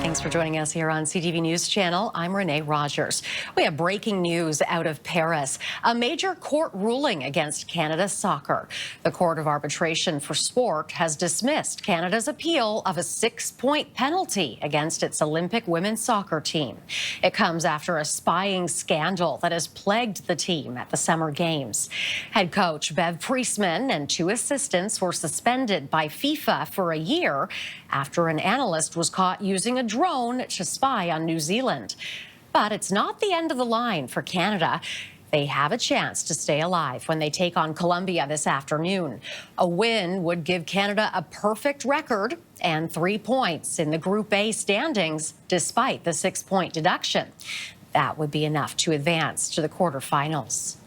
Thanks for joining us here on CTV News Channel. I'm Renee Rogers. We have breaking news out of Paris. A major court ruling against Canada Soccer. The Court of Arbitration for Sport has dismissed Canada's appeal of a 6-point penalty against its Olympic women's soccer team. It comes after a spying scandal that has plagued the team at the Summer Games. Head coach Bev Priestman and 2 assistants were suspended by FIFA for a year after an analyst was caught using a drone to spy on New Zealand. But it's not the end of the line for Canada. They have a chance to stay alive when they take on Colombia this afternoon. A win would give Canada a perfect record and 3 points in the Group A standings, despite the 6-point deduction. That would be enough to advance to the quarterfinals.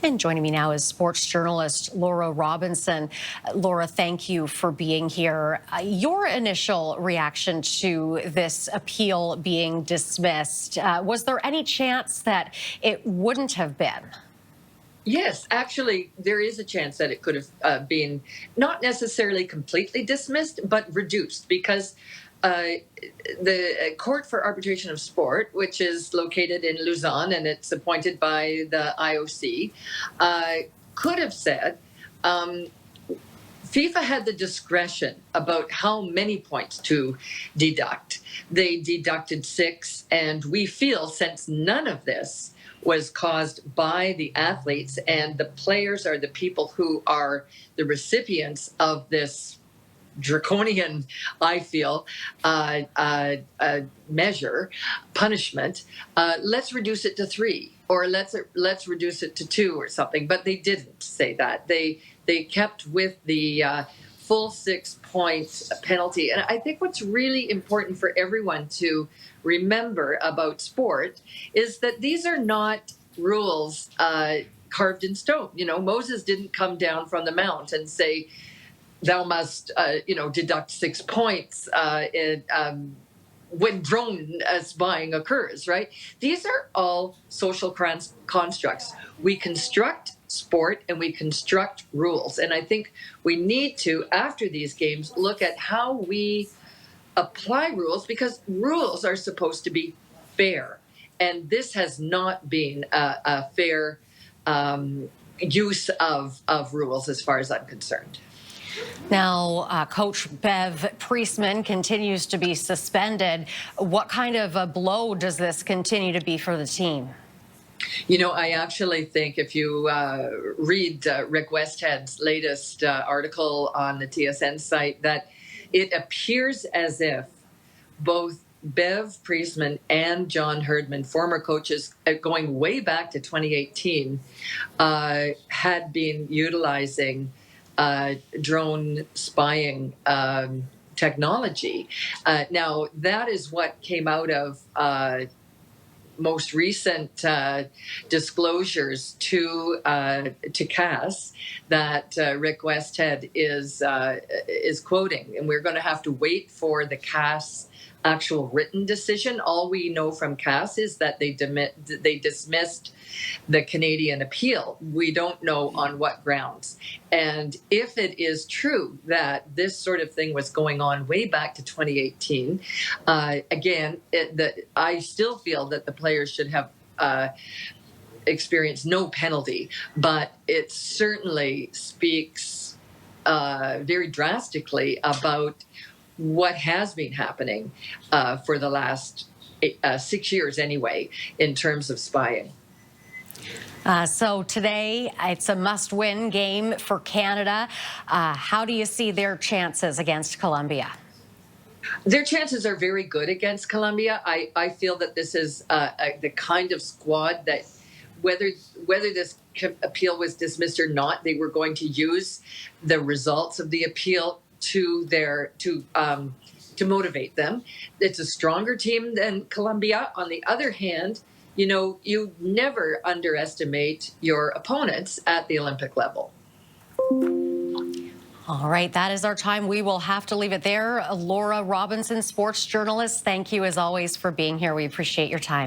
And joining me now is sports journalist Laura Robinson. Laura, thank you for being here. Your initial reaction to this appeal being dismissed, was there any chance that it wouldn't have been? Yes, actually, there is a chance that it could have been not necessarily completely dismissed, but reduced, because the Court for Arbitration of Sport, which is located in Lausanne and it's appointed by the IOC, could have said FIFA had the discretion about how many points to deduct. They deducted 6, and we feel, since none of this was caused by the athletes, and the players are the people who are the recipients of this draconian, I feel, measure, punishment, let's reduce it to 3, or let's reduce it to 2 or something. But they didn't say that. They kept with the full 6-point penalty. And I think what's really important for everyone to remember about sport is that these are not rules carved in stone. You know, Moses didn't come down from the mount and say, thou must, deduct 6 points when drone spying occurs, right? These are all social constructs. We construct sport and we construct rules. And I think we need to, after these games, look at how we apply rules, because rules are supposed to be fair. And this has not been a fair use of rules as far as I'm concerned. Now, Coach Bev Priestman continues to be suspended. What kind of a blow does this continue to be for the team? You know, I actually think if you read Rick Westhead's latest article on the TSN site, that it appears as if both Bev Priestman and John Herdman, former coaches going way back to 2018, had been utilizing drone spying technology. Now, that is what came out of most recent disclosures to CAS that Rick Westhead is quoting, and we're going to have to wait for the CAS actual written decision. All we know from CAS is that they dismissed the Canadian appeal. We don't know on what grounds. And if it is true that this sort of thing was going on way back to 2018, again, I still feel that the players should have experienced no penalty, but it certainly speaks very drastically about what has been happening for the last 6 years anyway, in terms of spying. So today, it's a must-win game for Canada. How do you see their chances against Colombia? Their chances are very good against Colombia. I feel that this is the kind of squad that, whether this appeal was dismissed or not, they were going to use the results of the appeal to motivate them. It's a stronger team than Colombia. On the other hand, you know, you never underestimate your opponents at the Olympic level. All right, that is our time. We will have to leave it there. Laura Robinson, sports journalist, thank you as always for being here. We appreciate your time.